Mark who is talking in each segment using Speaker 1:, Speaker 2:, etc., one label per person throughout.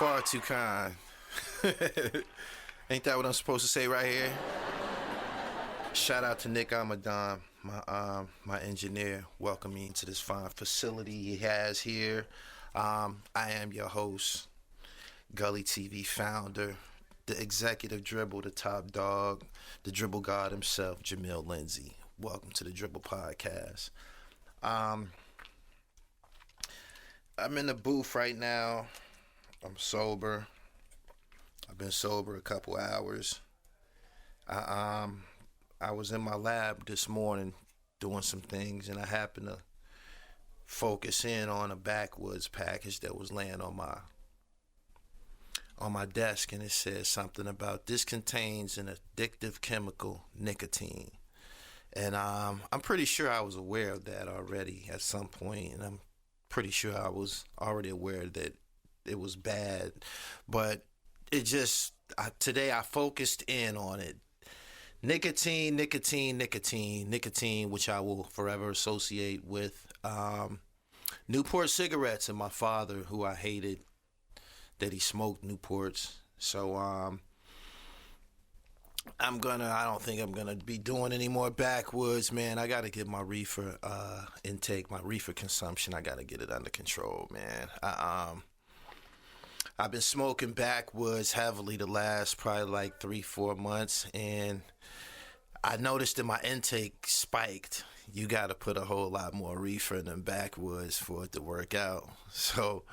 Speaker 1: far too kind. Ain't that what I'm supposed to say right here? Shout out to Nick Amadon, my engineer, welcoming me to this fine facility he has here. I am your host, Gully TV founder, the executive dribble, the top dog, the dribble god himself, Jamil Lindsey. Welcome to the Dribble Podcast. I'm in the booth right now. I'm sober. I've been sober a couple hours. I was in my lab this morning doing some things, and I happened to focus in on a backwoods package that was laying on my desk, and it says something about this contains an addictive chemical, nicotine. And I'm pretty sure I was aware of that already at some point, and I'm pretty sure I was already aware that it was bad. But it just, today I focused in on it. Nicotine, which I will forever associate with Newport cigarettes, and my father, who I hated that he smoked Newports. So I don't think I'm gonna be doing any more backwoods, man. I gotta get my reefer intake, my reefer consumption. I gotta get it under control, man. I've been smoking backwoods heavily the last probably like 3-4 months, and I noticed that my intake spiked. You gotta put a whole lot more reefer than backwoods for it to work out. So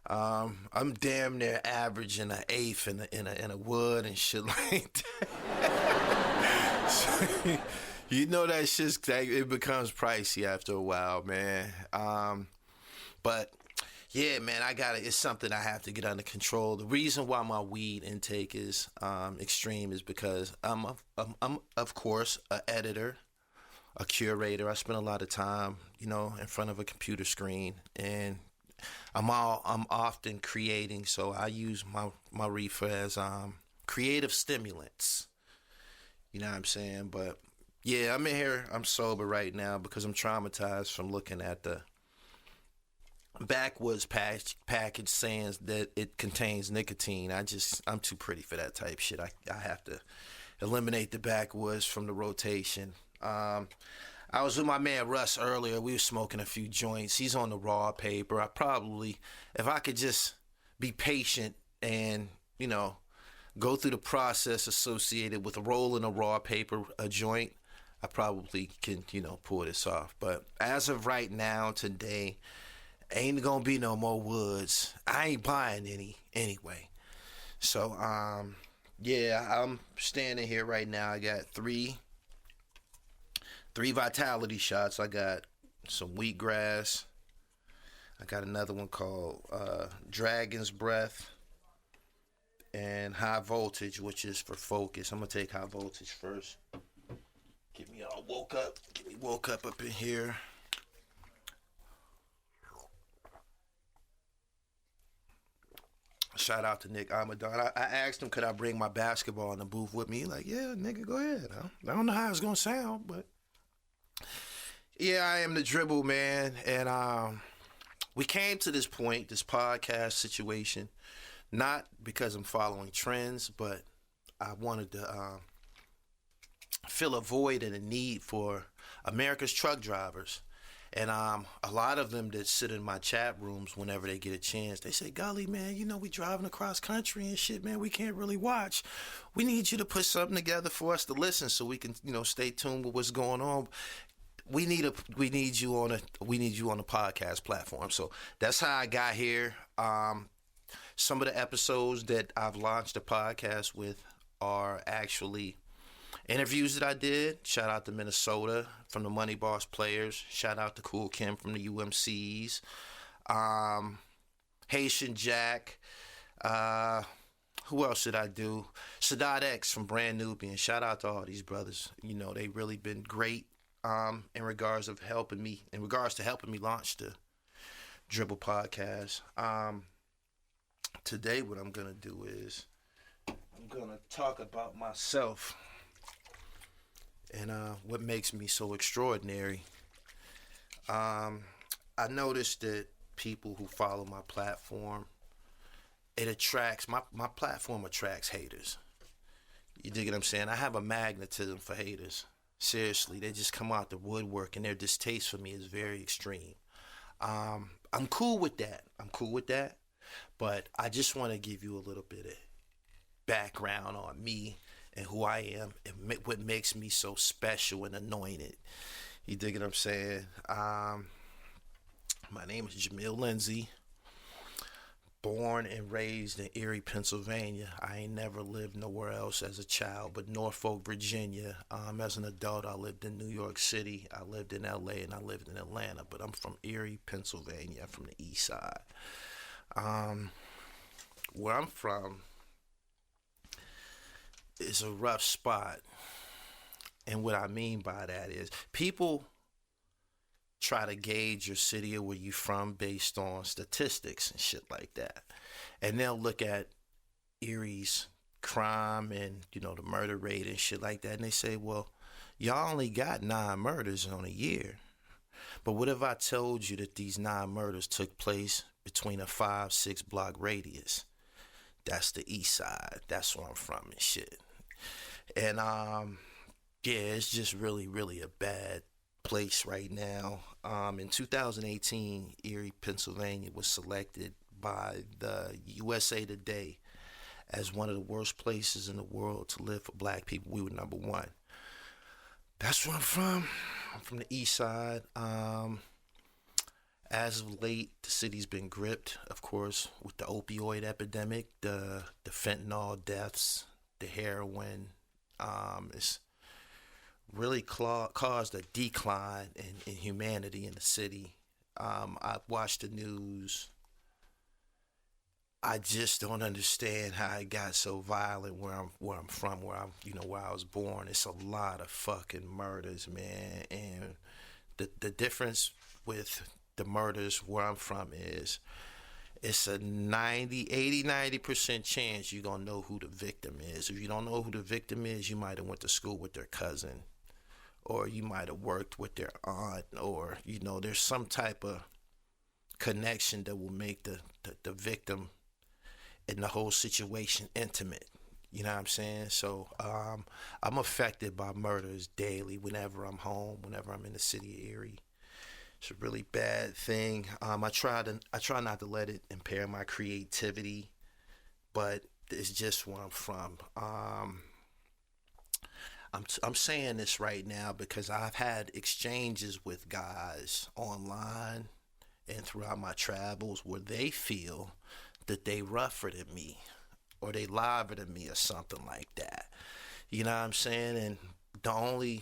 Speaker 1: I'm damn near averaging an eighth in a wood and shit like that. So, you know that shit's it becomes pricey after a while, man. But yeah, man, it's something I have to get under control. The reason why my weed intake is extreme is because I'm of course an editor, a curator. I spend a lot of time, in front of a computer screen, and I'm often creating, so I use my reefer as creative stimulants. You know what I'm saying? But yeah, I'm in here. I'm sober right now because I'm traumatized from looking at the backwoods package saying that it contains nicotine. I'm too pretty for that type shit. I have to eliminate the backwoods from the rotation. I was with my man Russ earlier. We were smoking a few joints. He's on the raw paper. If I could just be patient and, go through the process associated with rolling a raw paper, a joint, I probably can, pull this off. But as of right now, today, ain't gonna be no more woods. I ain't buying any anyway. So, yeah, I'm standing here right now. I got three vitality shots. I got some wheatgrass. I got another one called Dragon's Breath, and high voltage, which is for focus. I'm gonna take high voltage first. Get me all woke up. Get me woke up in here. Shout out to Nick Amadon. I asked him, could I bring my basketball in the booth with me? He's like, yeah, nigga, go ahead. I don't know how it's gonna sound, but yeah, I am the dribble, man. And we came to this point, this podcast situation, not because I'm following trends, but I wanted to fill a void and a need for America's truck drivers. And a lot of them that sit in my chat rooms whenever they get a chance, they say, Gully, man, we driving across country and shit, man. We can't really watch. We need you to put something together for us to listen so we can, stay tuned with what's going on. We need you on a podcast platform. So that's how I got here. Some of the episodes that I've launched a podcast with are actually interviews that I did. Shout out to Minnesota from the Money Boss Players. Shout out to Cool Kim from the UMCs. Haitian Jack. Who else did I do? Sadat X from Brand Nubian. Shout out to all these brothers. They really been great in regards to helping me launch the Dribble Podcast. Today what I'm going to do is I'm going to talk about myself and what makes me so extraordinary. I noticed that people who follow my platform it attracts, my platform attracts haters. You dig what I'm saying? I have a magnetism for haters. Seriously, they just come out the woodwork, and their distaste for me is very extreme. I'm cool with that. I'm cool with that. But I just want to give you a little bit of background on me and who I am and what makes me so special and anointed. You dig what I'm saying? My name is Jamil Lindsey. Born and raised in Erie, Pennsylvania. I ain't never lived nowhere else as a child but Norfolk, Virginia. As an adult, I lived in New York City. I lived in LA and I lived in Atlanta. But I'm from Erie, Pennsylvania. I'm from the east side. Where I'm from is a rough spot. And what I mean by that is people try to gauge your city or where you from based on statistics and shit like that. And they'll look at Erie's crime and, the murder rate and shit like that. And they say, well, y'all only got 9 murders on a year. But what if I told you that these 9 murders took place between a 5-6 block radius? That's the east side. That's where I'm from and shit. And, yeah, it's just really, really a bad place right now. In 2018, Erie, Pennsylvania was selected by the USA Today as one of the worst places in the world to live for black people. We were number 1. That's where I'm from. I'm from the east side. As of late, the city's been gripped, of course, with the opioid epidemic, the fentanyl deaths, the heroin. It's really caused a decline in humanity in the city. I watched the news. I just don't understand how it got so violent where I'm from, where I was born. It's a lot of fucking murders, man. And the difference with the murders where I'm from is it's a 90% chance you're gonna know who the victim is. If you don't know who the victim is, you might have went to school with their cousin, or you might have worked with their aunt, or there's some type of connection that will make the victim and the whole situation intimate. You know what I'm saying? So I'm affected by murders daily whenever I'm home, whenever I'm in the city of Erie. It's a really bad thing. I try not to let it impair my creativity, but it's just where I'm from. I'm saying this right now because I've had exchanges with guys online and throughout my travels where they feel that they rougher than me or they liver than me or something like that. You know what I'm saying? And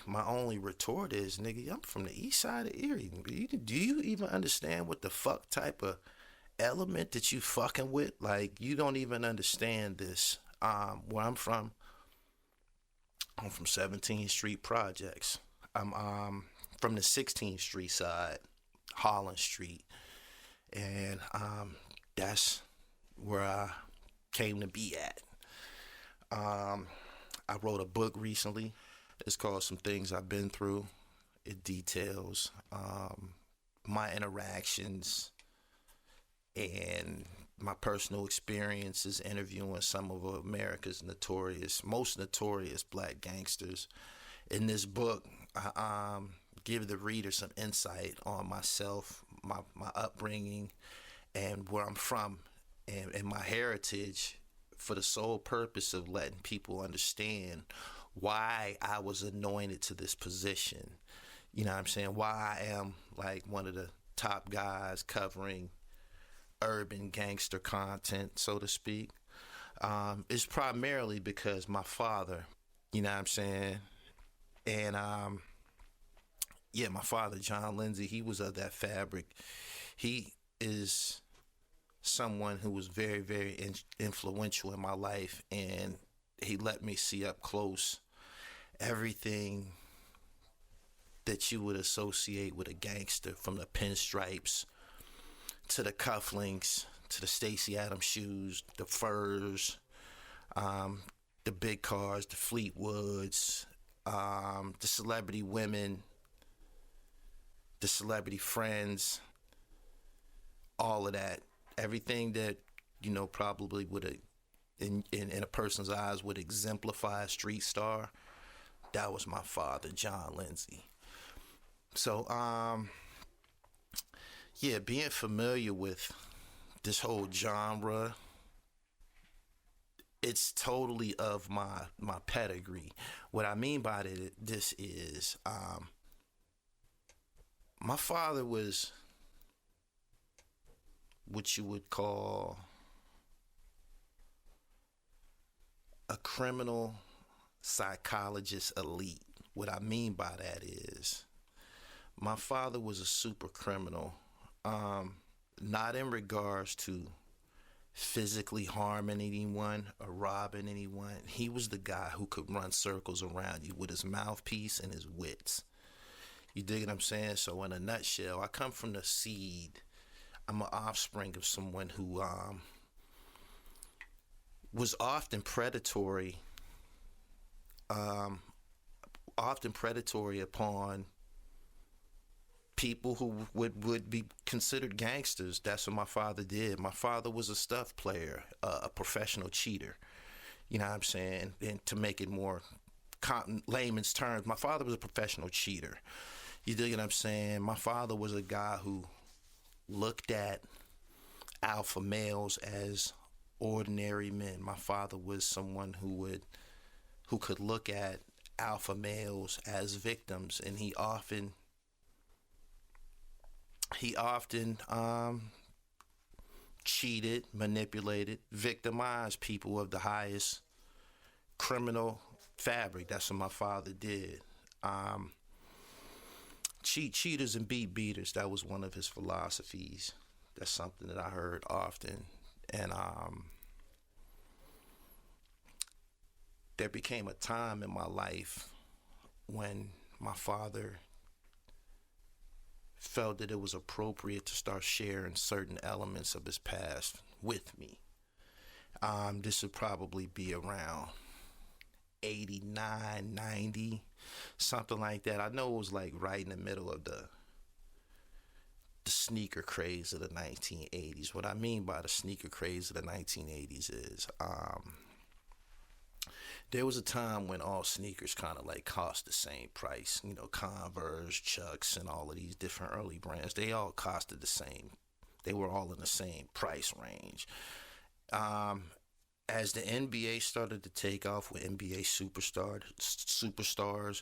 Speaker 1: my only retort is, nigga, I'm from the east side of Erie. Do you even understand what the fuck type of element that you fucking with? Like, you don't even understand this. Where I'm from 17th Street Projects. I'm from the 16th Street side, Holland Street. And that's where I came to be at. I wrote a book recently. It's called Some Things I've Been Through. It details my interactions and my personal experiences interviewing some of America's most notorious black gangsters. In this book, I give the reader some insight on myself, my upbringing, and where I'm from, and my heritage, for the sole purpose of letting people understand why I was anointed to this position. You know what I'm saying? Why I am like one of the top guys covering urban gangster content, so to speak. It's primarily because my father, you know what I'm saying? And my father, John Lindsey, he was of that fabric. He is someone who was very, very influential in my life, and he let me see up close everything that you would associate with a gangster, from the pinstripes to the cufflinks to the Stacey Adams shoes, the furs, the big cars, the Fleetwoods, the celebrity women, the celebrity friends, all of that. Everything that probably would in a person's eyes would exemplify a street star. That was my father, John Lindsey. So, yeah, being familiar with this whole genre, it's totally of my pedigree. What I mean by this is, my father was what you would call a criminal psychologist elite. What I mean by that is, my father was a super criminal, not in regards to physically harming anyone or robbing anyone. He was the guy who could run circles around you with his mouthpiece and his wits. You dig what I'm saying? So in a nutshell, I come from the seed. I'm an offspring of someone who was often predatory upon people who would be considered gangsters. That's what my father did. My father was a stuff player, a professional cheater. You know what I'm saying? And to make it more layman's terms, my father was a professional cheater. You dig what I'm saying? My father was a guy who looked at alpha males as ordinary men. My father was someone who could look at alpha males as victims, and he often cheated, manipulated, victimized people of the highest criminal fabric. That's what my father did. Cheaters and beaters. That was one of his philosophies. That's something that I heard often. And there became a time in my life when my father felt that it was appropriate to start sharing certain elements of his past with me. This would probably be around 89, 90, something like that. I know it was like right in the middle of the sneaker craze of the 1980s. What I mean by the sneaker craze of the 1980s is there was a time when all sneakers kind of like cost the same price. Converse, Chucks, and all of these different early brands, they all costed the same. They were all in the same price range. As the NBA started to take off with NBA superstars,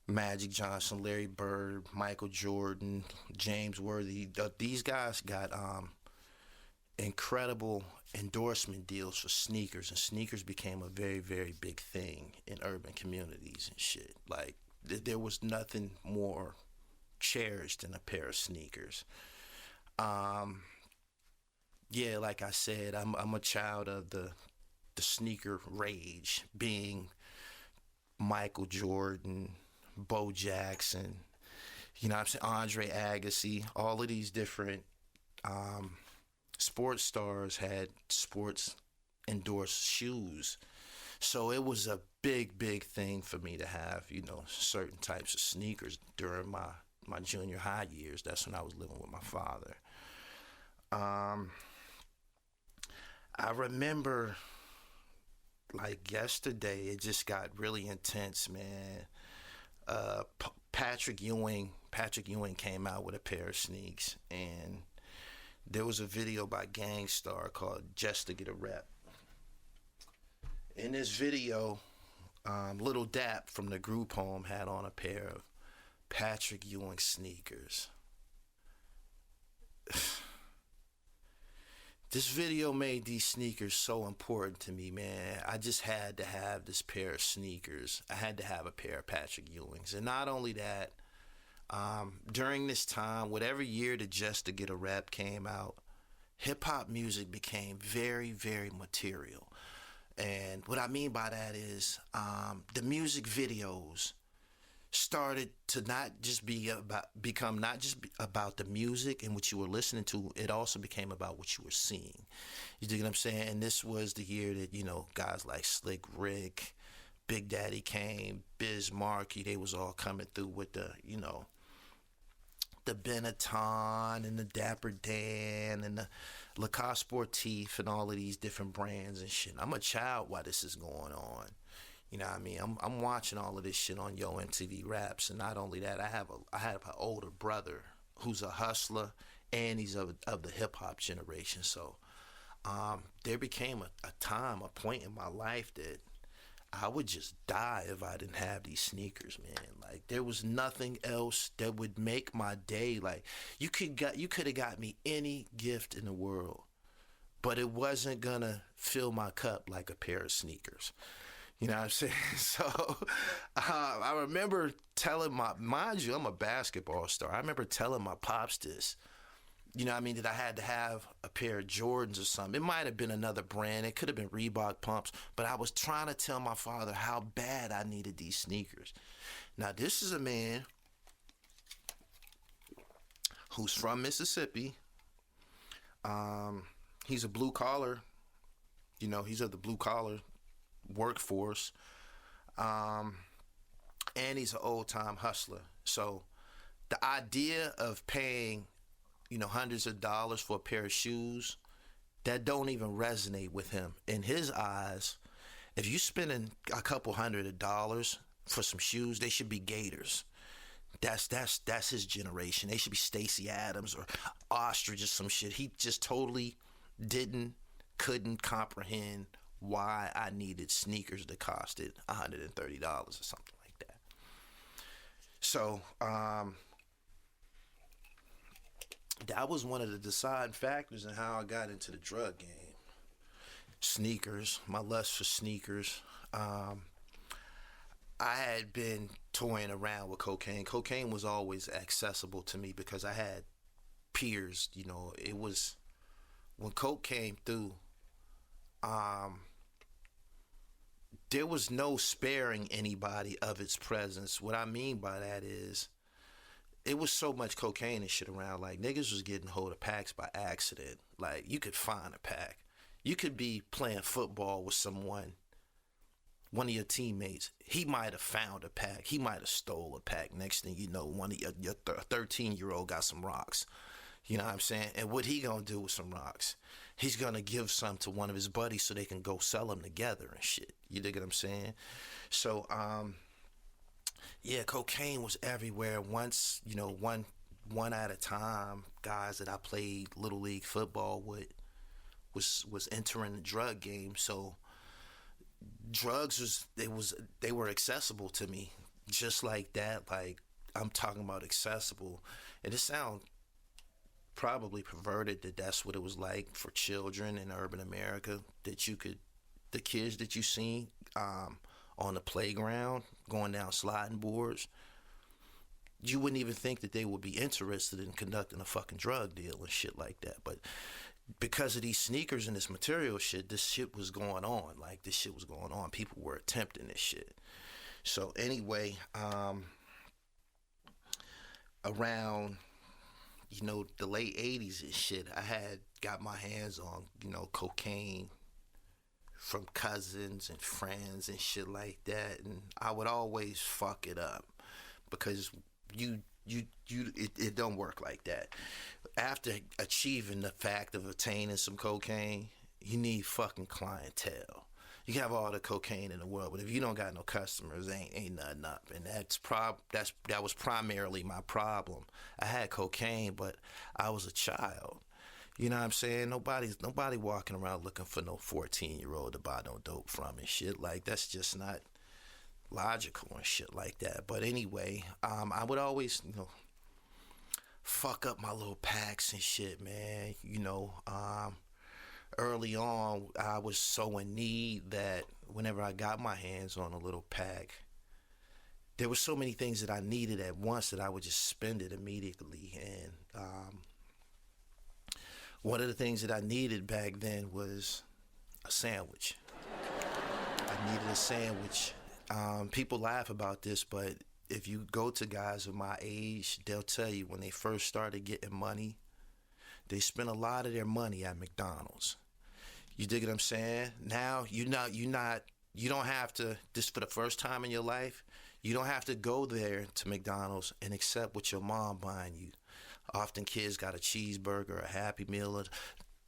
Speaker 1: Magic Johnson, Larry Bird, Michael Jordan, James Worthy, these guys got incredible endorsement deals for sneakers, and sneakers became a very, very big thing in urban communities and shit. Like, there was nothing more cherished than a pair of sneakers. Yeah, like I said, I'm a child of the sneaker rage, being Michael Jordan, Bo Jackson, I'm saying, Andre Agassi, all of these different sports stars had sports endorsed shoes. So it was a big, big thing for me to have, certain types of sneakers during my junior high years. That's when I was living with my father. I remember, like yesterday, it just got really intense, man. Patrick Ewing came out with a pair of sneaks, and there was a video by Gangstar called Just to Get a Rep. In this video, Little Dap from the group home had on a pair of Patrick Ewing sneakers. This video made these sneakers so important to me, man. I just had to have this pair of sneakers. I had to have a pair of Patrick Ewings. And not only that, during this time, whatever year that Just to Get a Rap came out, hip-hop music became very, very material. And what I mean by that is the music videos started to become not just about the music and what you were listening to. It also became about what you were seeing. You dig what I'm saying? And this was the year that, guys like Slick Rick, Big Daddy Kane, Biz Markie, they was all coming through with the the Benetton and the Dapper Dan and the Lacoste Sportif and all of these different brands and shit. I'm a child while this is going on. You know what I mean? I'm watching all of this shit on Yo MTV Raps, and not only that, I have an older brother who's a hustler, and he's of the hip hop generation. So there became a point in my life that I would just die if I didn't have these sneakers, man. Like, there was nothing else that would make my day. Like, you could have got me any gift in the world, but it wasn't gonna fill my cup like a pair of sneakers. You know what I'm saying? So I remember telling mind you, I'm a basketball star. I remember telling my pops this. You know what I mean? That I had to have a pair of Jordans or something. It might have been another brand. It could have been Reebok pumps. But I was trying to tell my father how bad I needed these sneakers. Now, this is a man who's from Mississippi. He's a blue collar. You know, he's of the blue collar workforce. And he's an old time hustler. So the idea of paying, you know, hundreds of dollars for a pair of shoes, that don't even resonate with him. In his eyes, if you're spending a couple $100 for some shoes, they should be Gators. That's his generation. They should be Stacey Adams or Ostrich or some shit. He just totally couldn't comprehend why I needed sneakers that costed $130 or something like that. So, that was one of the deciding factors in how I got into the drug game. Sneakers, my lust for sneakers. I had been toying around with cocaine. Cocaine was always accessible to me because I had peers. You know, it was when coke came through. There was no sparing anybody of its presence. What I mean by that is, it was so much cocaine and shit around. Like, niggas was getting hold of packs by accident. Like, you could find a pack. You could be playing football with someone, one of your teammates. He might have found a pack. He might have stole a pack. Next thing you know, one of your 13-year-old got some rocks. You know what I'm saying? And what he gonna do with some rocks? He's gonna give some to one of his buddies so they can go sell them together and shit. You dig what I'm saying? So, yeah, cocaine was everywhere. Once, you know, one at a time, guys that I played Little League football with was entering the drug game. So drugs they were accessible to me just like that. Like, I'm talking about accessible. And it sounds probably perverted that that's what it was like for children in urban America, that the kids that you seen on the playground going down sliding boards, you wouldn't even think that they would be interested in conducting a fucking drug deal and shit like that. But because of these sneakers and this material shit, this shit was going on. Like, this shit was going on. People were attempting this shit. So anyway, around, you know, the late 80s and shit, I had got my hands on, you know, cocaine from cousins and friends and shit like that, and I would always fuck it up because it don't work like that. After achieving the fact of attaining some cocaine, you need fucking clientele. You can have all the cocaine in the world, but if you don't got no customers, ain't nothing up. And that was primarily my problem. I had cocaine, but I was a child. You know what I'm saying? Nobody walking around looking for no 14-year-old to buy no dope from and shit. Like, that's just not logical and shit like that. But anyway, I would always, you know, fuck up my little packs and shit, man. You know, early on, I was so in need that whenever I got my hands on a little pack, there were so many things that I needed at once that I would just spend it immediately. And one of the things that I needed back then was a sandwich. I needed a sandwich. People laugh about this, but if you go to guys of my age, they'll tell you when they first started getting money, they spent a lot of their money at McDonald's. You dig what I'm saying? Now you don't have to, this for the first time in your life, you don't have to go there to McDonald's and accept what your mom buying you. Often kids got a cheeseburger, a Happy Meal.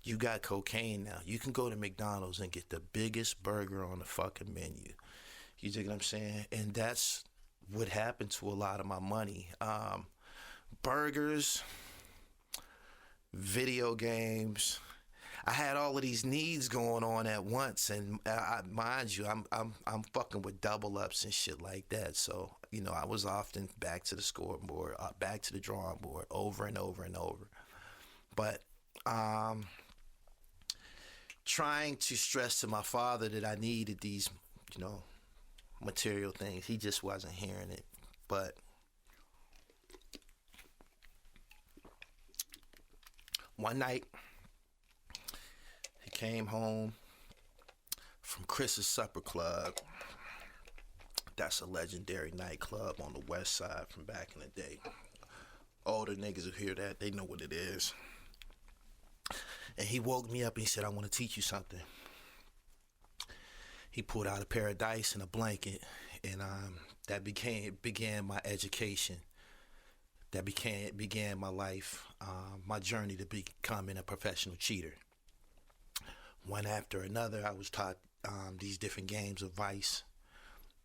Speaker 1: You got cocaine now. You can go to McDonald's and get the biggest burger on the fucking menu. You dig what I'm saying? And that's what happened to a lot of my money. Burgers, video games. I had all of these needs going on at once, and mind you, I'm fucking with double ups and shit like that. So I was often back to the scoreboard, back to the drawing board, over and over and over. But trying to stress to my father that I needed these, material things, he just wasn't hearing it. But one night, he came home from Chris's Supper Club. That's a legendary nightclub on the west side from back in the day. Older niggas who hear that, they know what it is. And he woke me up and he said, I want to teach you something. He pulled out a pair of dice and a blanket, and that began my education. That began my life, my journey to becoming a professional cheater. One after another, I was taught these different games of vice,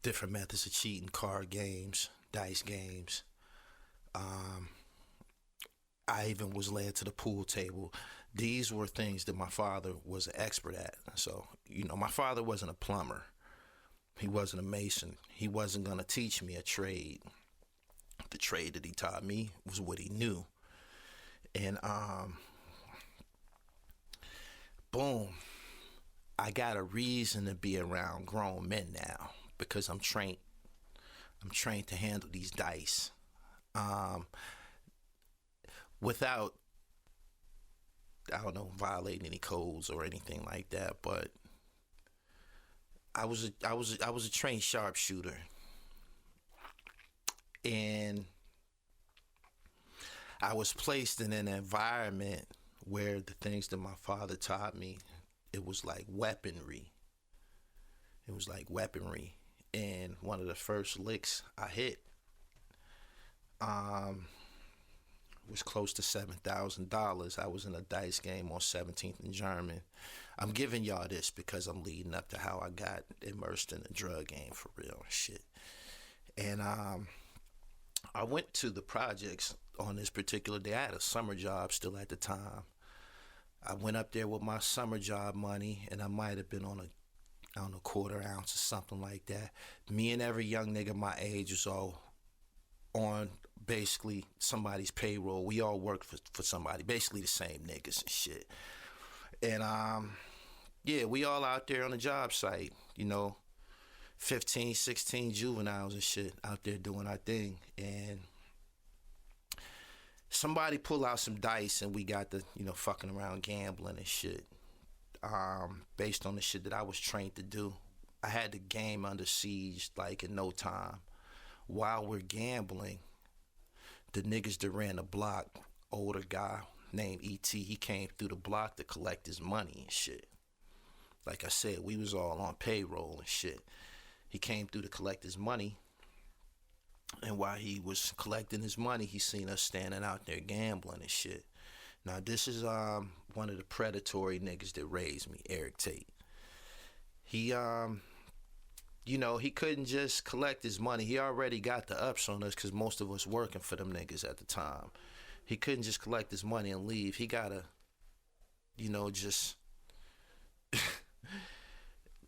Speaker 1: different methods of cheating, card games, dice games. I even was led to the pool table. These were things that my father was an expert at. So, my father wasn't a plumber. He wasn't a mason. He wasn't going to teach me a trade. The trade that he taught me was what he knew. And boom, I got a reason to be around grown men now because I'm trained to handle these dice without, I don't know, violating any codes or anything like that. But I was a trained sharpshooter. And I was placed in an environment where the things that my father taught me, it was like weaponry. And one of the first licks I hit was close to $7,000. I was in a dice game on 17th and German. I'm giving y'all this because I'm leading up to how I got immersed in the drug game for real shit. And I went to the projects on this particular day. I had a summer job still at the time. I went up there with my summer job money, and I might have been on a quarter ounce or something like that. Me and every young nigga my age was all on basically somebody's payroll. We all worked for somebody, basically the same niggas and shit. And we all out there on the job site, 15, 16 juveniles and shit out there doing our thing. And somebody pull out some dice and we got the, fucking around gambling and shit. Based on the shit that I was trained to do. I had the game under siege like in no time. While we're gambling, the niggas that ran the block, older guy named E.T., he came through the block to collect his money and shit. Like I said, we was all on payroll and shit. He came through to collect his money, and while he was collecting his money, he seen us standing out there gambling and shit. Now, this is one of the predatory niggas that raised me, Eric Tate. He, he couldn't just collect his money. He already got the ups on us because most of us working for them niggas at the time. He couldn't just collect his money and leave. He gotta, just...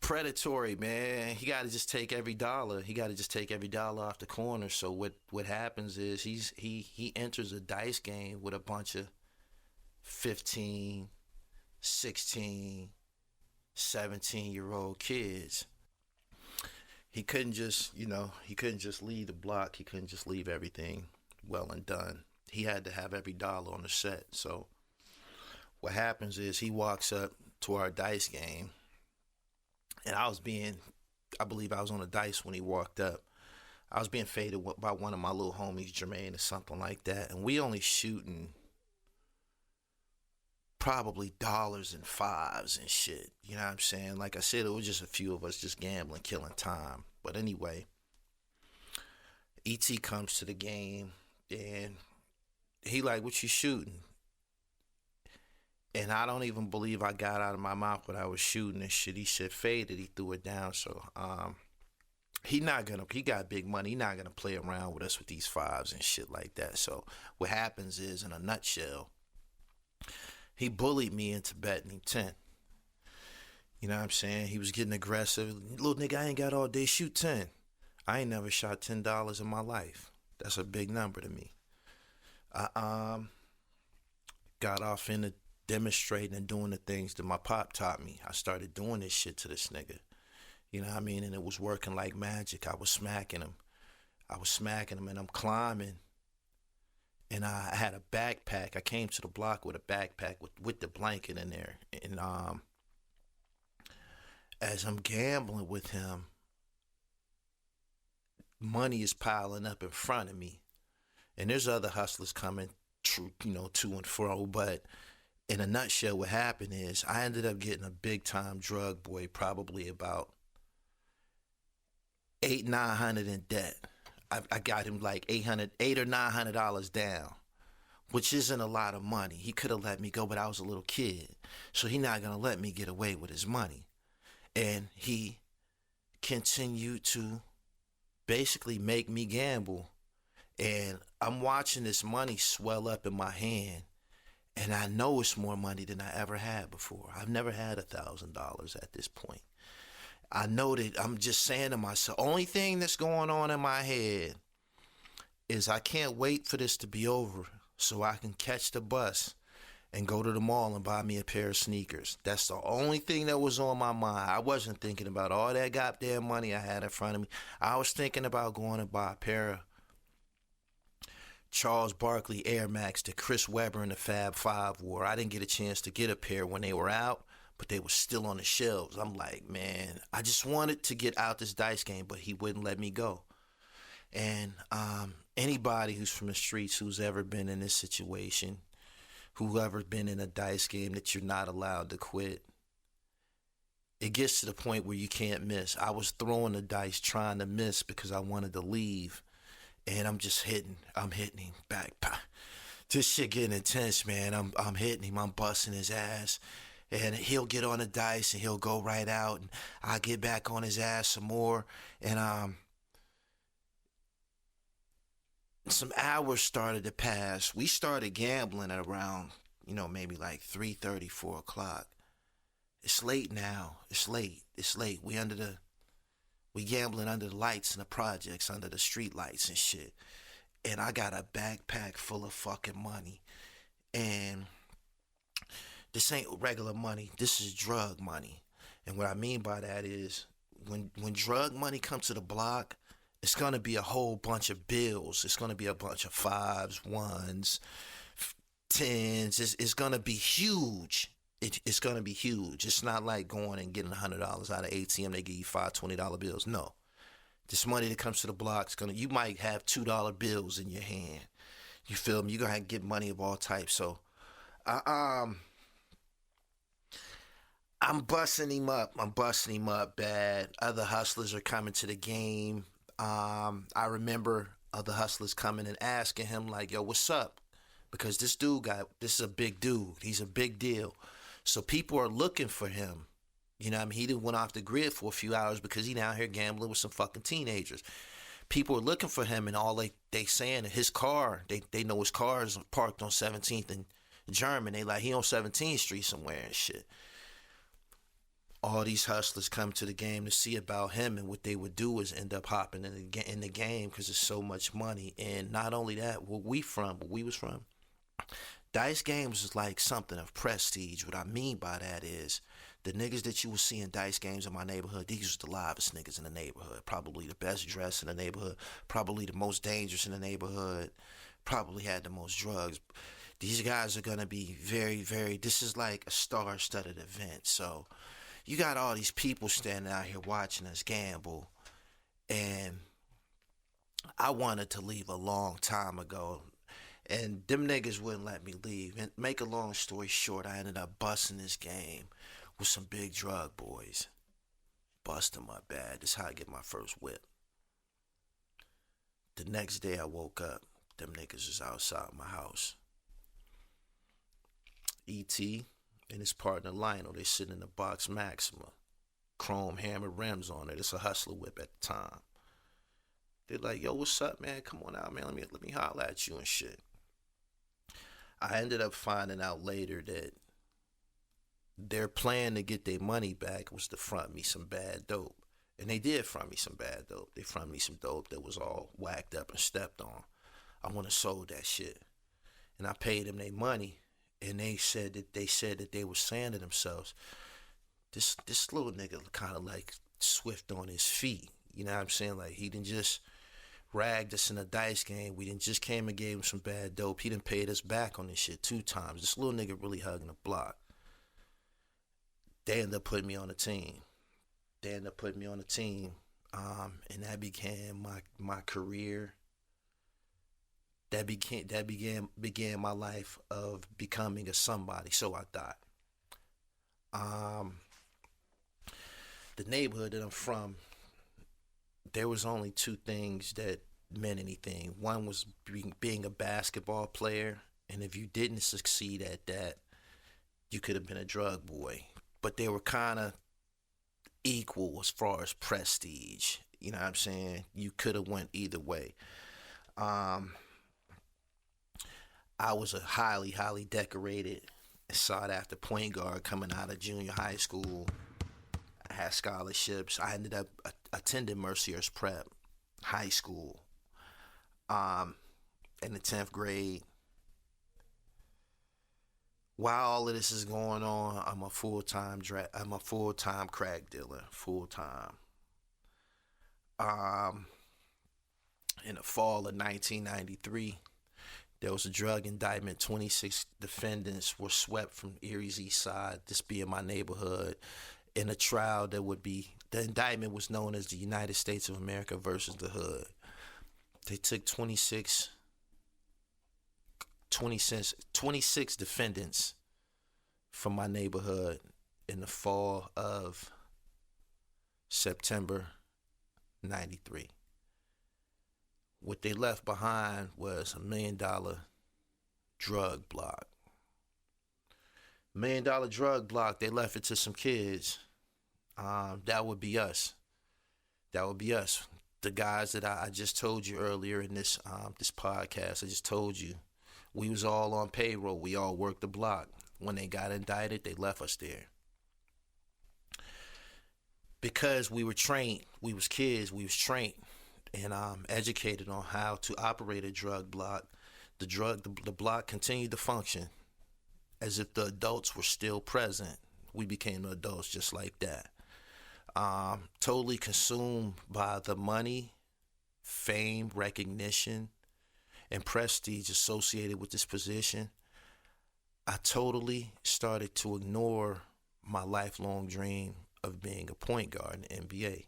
Speaker 1: predatory, man. He got to just take every dollar. He got to just take every dollar off the corner. So what happens is he enters a dice game with a bunch of 15, 16, 17-year-old kids. He couldn't just, leave the block. He couldn't just leave everything well and done. He had to have every dollar on the set. So what happens is he walks up to our dice game. And I believe I was on the dice when he walked up. I was being faded by one of my little homies, Jermaine, or something like that. And we only shooting probably dollars and fives and shit. You know what I'm saying? Like I said, it was just a few of us just gambling, killing time. But anyway, E.T. comes to the game, and he like, what you shooting? And I don't even believe I got out of my mouth what I was shooting and shit. He said faded. He threw it down. So he got big money. He not gonna play around with us with these fives and shit like that. So what happens is, in a nutshell, he bullied me into betting him 10. You know what I'm saying? He was getting aggressive. Little nigga, I ain't got all day, shoot 10. I ain't never shot $10 in my life. That's a big number to me. I got off into demonstrating and doing the things that my pop taught me. I started doing this shit to this nigga. You know what I mean? And it was working like magic. I was smacking him. And I'm climbing. And I had a backpack. I came to the block with a backpack with the blanket in there. And as I'm gambling with him, money is piling up in front of me. And there's other hustlers coming, to and fro. But in a nutshell, what happened is I ended up getting a big time drug boy, probably about $800-900 in debt. I got him like $800 or $900 down, which isn't a lot of money. He could have let me go, but I was a little kid, so he not gonna let me get away with his money. And he continued to basically make me gamble. And I'm watching this money swell up in my hand, and I know it's more money than I ever had before. I've never had $1,000 at this point. I know that I'm just saying to myself, only thing that's going on in my head is I can't wait for this to be over so I can catch the bus and go to the mall and buy me a pair of sneakers. That's the only thing that was on my mind. I wasn't thinking about all that goddamn money I had in front of me. I was thinking about going to buy a pair of Charles Barkley Air Max that Chris Webber and the Fab Five wore. I didn't get a chance to get a pair when they were out, but they were still on the shelves. I'm like, man, I just wanted to get out this dice game, but he wouldn't let me go. And anybody who's from the streets who's ever been in this situation, whoever been in a dice game that you're not allowed to quit, it gets to the point where you can't miss. I was throwing the dice trying to miss because I wanted to leave. And I'm just hitting him back. This shit getting intense, man. I'm hitting him. I'm busting his ass. And he'll get on the dice and he'll go right out. And I get back on his ass some more. And some hours started to pass. We started gambling at around, maybe like 3:30, 4 o'clock. It's late now. It's late. We gambling under the lights in the projects, under the street lights and shit. And I got a backpack full of fucking money. And this ain't regular money. This is drug money. And what I mean by that is when drug money comes to the block, it's going to be a whole bunch of bills. It's going to be a bunch of 5s, 1s, 10s. It's going to be huge. It's going to be huge. It's not like going and getting $100 out of ATM. They give you $5 $20 bills. No. This money that comes to the block, you might have $2 bills in your hand. You feel me? You're going to get money of all types. So I'm busting him up. I'm busting him up bad. Other hustlers are coming to the game. I remember other hustlers coming and asking him like, yo, what's up? Because this is a big dude. He's a big deal. So people are looking for him. You know what I mean? He done went off the grid for a few hours because he down here gambling with some fucking teenagers. People are looking for him, and all they saying that his car, they know his car is parked on 17th and German. They like, he on 17th Street somewhere and shit. All these hustlers come to the game to see about him, and what they would do is end up hopping in the game because there's so much money. And not only that, where we was from, dice games is like something of prestige. What I mean by that is the niggas that you will see in dice games in my neighborhood, these was the livest niggas in the neighborhood. Probably the best dressed in the neighborhood. Probably the most dangerous in the neighborhood. Probably had the most drugs. These guys are going to be very, very, this is like a star-studded event. So you got all these people standing out here watching us gamble. And I wanted to leave a long time ago. And them niggas wouldn't let me leave. And make a long story short, I ended up busting this game with some big drug boys. Busting my bad. That's how I get my first whip. The next day I woke up. Them niggas is outside my house. E.T. and his partner Lionel, they sitting in the box Maxima. Chrome hammer rims on it. It's a hustler whip at the time. They're like, yo, what's up, man? Come on out, man. Let me holler at you and shit. I ended up finding out later that their plan to get their money back was to front me some bad dope. And they did front me some bad dope. They front me some dope that was all whacked up and stepped on. I went and sold that shit. And I paid them their money. And they said that they were saying to themselves, this little nigga kind of like swift on his feet. You know what I'm saying? Like, he didn't just ragged us in a dice game. We didn't just came and gave him some bad dope. He done paid us back on this shit 2 times. This little nigga really hugging the block. They ended up putting me on the team. And that began my career. That began my life of becoming a somebody, so I thought. The neighborhood that I'm from, there was only 2 things that meant anything. One was being a basketball player, and if you didn't succeed at that, you could have been a drug boy. But they were kind of equal as far as prestige. You know what I'm saying? You could have went either way. I was a highly, highly decorated, sought after point guard coming out of junior high school. I had scholarships. I ended up attending Mercier's Prep High School in the 10th grade. While all of this is going on, I'm a full-time crack dealer, full-time. In the fall of 1993, there was a drug indictment. 26 defendants were swept from Erie's East Side, this being my neighborhood, in a trial that would be, the indictment was known as the United States of America versus the Hood. They took 26 defendants from my neighborhood in the fall of September 93. What they left behind was $1 million drug block. $1 million drug block, they left it to some kids. That would be us. The guys that I just told you earlier in this podcast, I just told you, we was all on payroll. We all worked the block. When they got indicted, they left us there. Because we were trained, we was kids, we was trained and educated on how to operate a drug block. The block continued to function as if the adults were still present. We became adults just like that. Totally consumed by the money, fame, recognition, and prestige associated with this position. I totally started to ignore my lifelong dream of being a point guard in the NBA.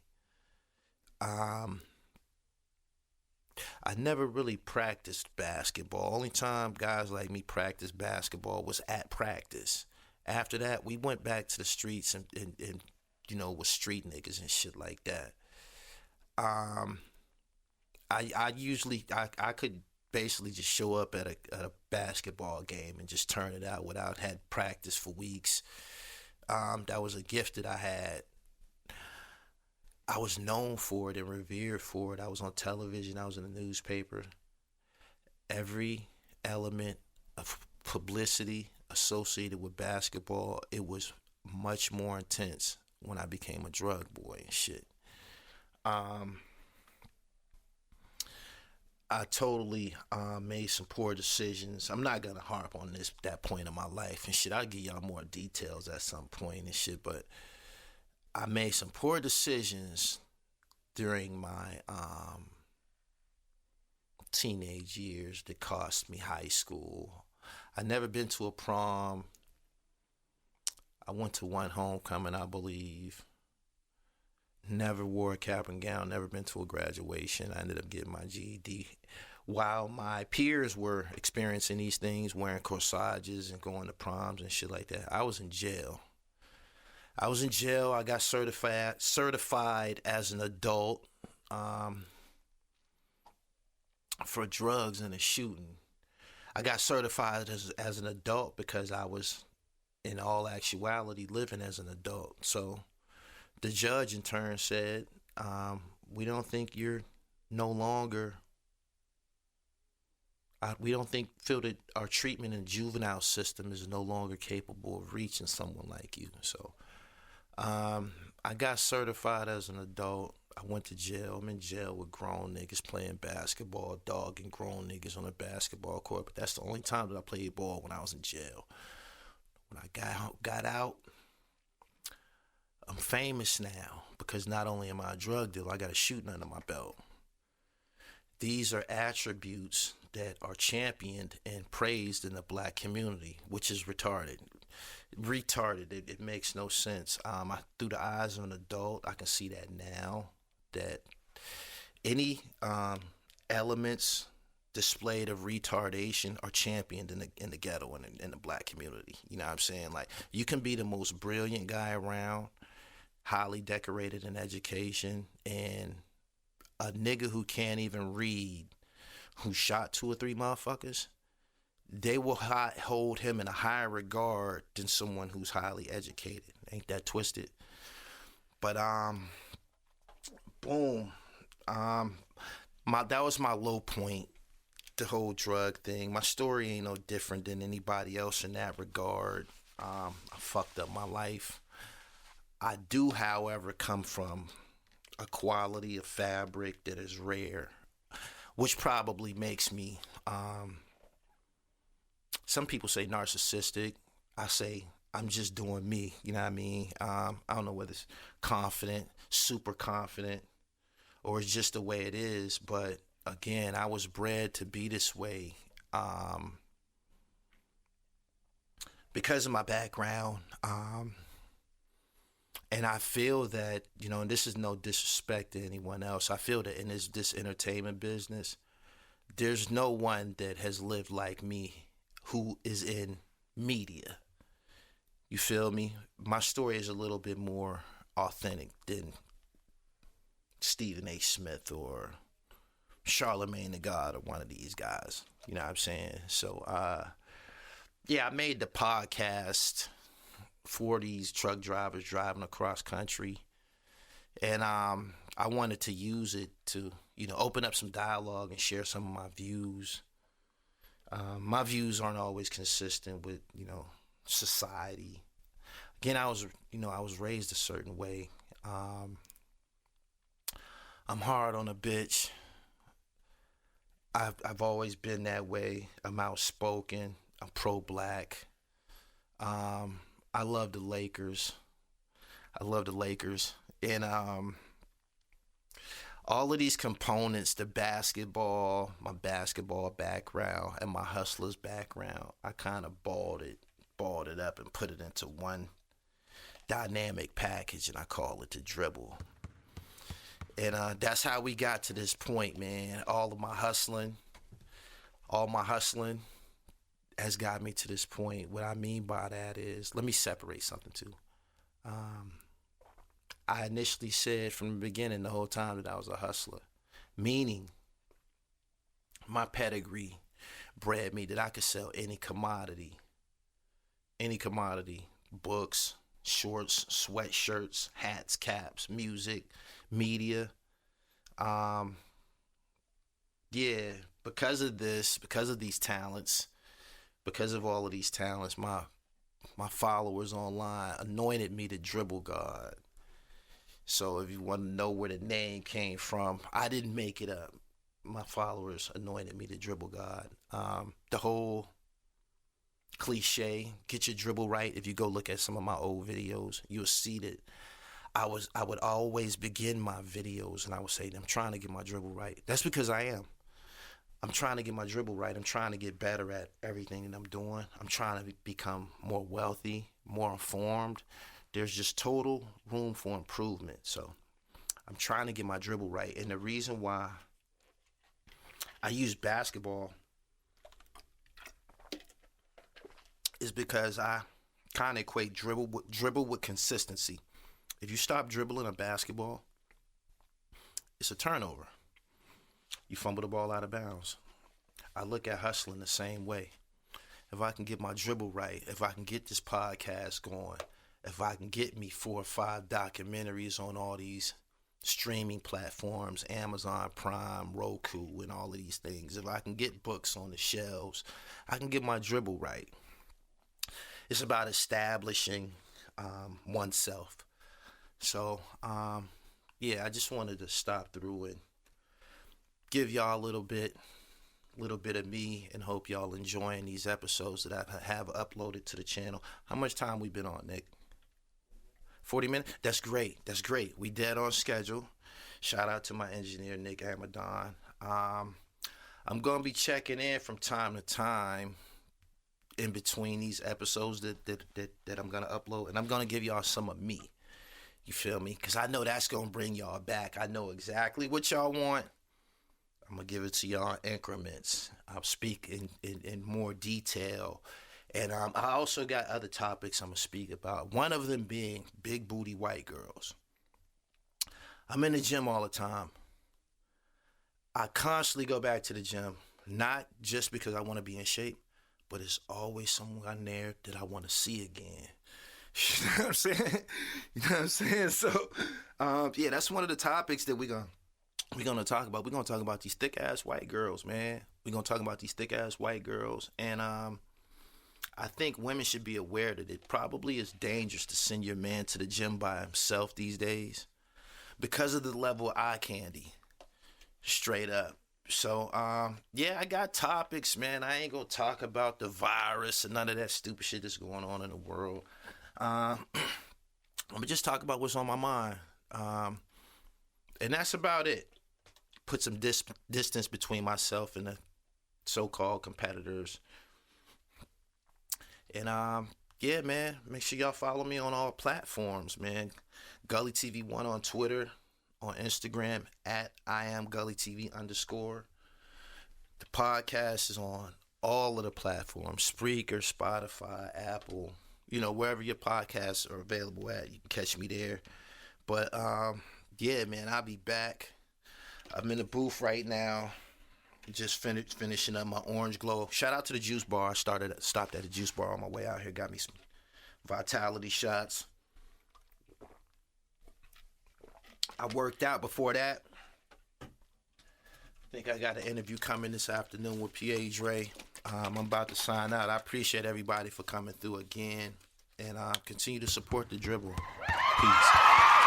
Speaker 1: I never really practiced basketball. Only time guys like me practiced basketball was at practice. After that, we went back to the streets and you know, with street niggas and shit like that. I could basically just show up at a basketball game and just turn it out without had practice for weeks. That was a gift that I had. I was known for it and revered for it. I was on television. I was in the newspaper. Every element of publicity associated with basketball, it was much more intense when I became a drug boy and shit. I totally made some poor decisions. I'm not gonna harp on that point in my life and shit. I'll give y'all more details at some point and shit, but I made some poor decisions during my teenage years that cost me high school. I never been to a prom. I went to one homecoming, I believe. Never wore a cap and gown, never been to a graduation. I ended up getting my GED. While my peers were experiencing these things, wearing corsages and going to proms and shit like that, I was in jail. I got certified as an adult. for drugs and a shooting. I got certified as an adult because I was, in all actuality, living as an adult. So the judge in turn said, we don't think you're no longer, we don't feel that our treatment in the juvenile system is no longer capable of reaching someone like you. So I got certified as an adult. I went to jail. I'm in jail with grown niggas playing basketball, dogging grown niggas on a basketball court. But that's the only time that I played ball, when I was in jail. When I got out, I'm famous now because not only am I a drug dealer, I got a shooting under my belt. These are attributes that are championed and praised in the black community, which is retarded. It makes no sense. Through the eyes of an adult, I can see that now, that any elements displayed of retardation are championed in the ghetto and in the black community. You know what I'm saying? Like, you can be the most brilliant guy around, highly decorated in education, and a nigga who can't even read, who shot 2 or 3 motherfuckers, they will hold him in a higher regard than someone who's highly educated. Ain't that twisted? But boom, that was my low point, the whole drug thing. My story ain't no different than anybody else in that regard. I fucked up my life. I do, however, come from a quality of fabric that is rare, which probably makes me, some people say narcissistic. I say I'm just doing me. You know what I mean? I don't know whether it's confident, super confident, or it's just the way it is. But again, I was bred to be this way because of my background. And I feel that, and this is no disrespect to anyone else, I feel that in this entertainment business, there's no one that has lived like me who is in media. You feel me? My story is a little bit more authentic than Stephen A. Smith or Charlemagne the God or one of these guys. You know what I'm saying? So, I made the podcast for these truck drivers driving across country. And I wanted to use it to, open up some dialogue and share some of my views. My views aren't always consistent with, society. Again, I was raised a certain way. I'm hard on a bitch. I've always been that way. I'm outspoken. I'm pro-black. I love the Lakers. And all of these components, the basketball, my basketball background, and my hustler's background, I kind of balled it up and put it into one dynamic package, and I call it the Dribble. And that's how we got to this point, man. All my hustling has got me to this point. What I mean by that is, let me separate something too. I initially said from the beginning, the whole time, that I was a hustler, meaning my pedigree bred me that I could sell any commodity, books, shorts, sweatshirts, hats, caps, music, media. Because of these talents, because of all of these talents, my followers online anointed me the Dribble God. So if you want to know where the name came from, I didn't make it up. My followers anointed me the Dribble God. The whole cliche, get your dribble right. If you go look at some of my old videos, you'll see that I would always begin my videos and I would say, I'm trying to get my dribble right. That's because I am. I'm trying to get my dribble right. I'm trying to get better at everything that I'm doing. I'm trying to become more wealthy, more informed. There's just total room for improvement. So I'm trying to get my dribble right. And the reason why I use basketball is because I kind of equate dribble with consistency. If you stop dribbling a basketball, it's a turnover. you fumble the ball out of bounds. I look at hustling the same way. If I can get my dribble right, if I can get this podcast going, if I can get me 4 or 5 documentaries on all these streaming platforms, Amazon Prime, Roku, and all of these things, if I can get books on the shelves, I can get my dribble right. It's about establishing oneself. So, yeah, I just wanted to stop through and give y'all a little bit of me, and hope y'all enjoying these episodes that I have uploaded to the channel. How much time we been on, Nick? 40 minutes? That's great. We dead on schedule. Shout out to my engineer, Nick Amadon. I'm going to be checking in from time to time in between these episodes that I'm going to upload, and I'm going to give y'all some of me. You feel me? Because I know that's going to bring y'all back. I know exactly what y'all want. I'm going to give it to y'all in increments. I'll speak in more detail. And I also got other topics I'm going to speak about. One of them being big booty white girls. I'm in the gym all the time. I constantly go back to the gym, not just because I want to be in shape, but it's always someone there that I want to see again. You know what I'm saying? You know what I'm saying? So, yeah, that's one of the topics that we're going to talk about. We're going to talk about these thick-ass white girls, man. We're going to talk about these thick-ass white girls. And I think women should be aware that it probably is dangerous to send your man to the gym by himself these days because of the level of eye candy. Straight up. So, yeah, I got topics, man. I ain't going to talk about the virus and none of that stupid shit that's going on in the world. I'm going to just talk about what's on my mind. And that's about it. Put some distance between myself and the so-called competitors. And, yeah, man, make sure y'all follow me on all platforms, man. Gully TV 1 on Twitter, on Instagram, at @IamGullyTV_. The podcast is on all of the platforms, Spreaker, Spotify, Apple, wherever your podcasts are available at, you can catch me there. But, yeah, man, I'll be back. I'm in the booth right now. Just finishing up my orange glow. Shout out to the juice bar. I stopped at the juice bar on my way out here. Got me some vitality shots. I worked out before that. I think I got an interview coming this afternoon with PA Dre. I'm about to sign out. I appreciate everybody for coming through again. And continue to support the dribble. Peace.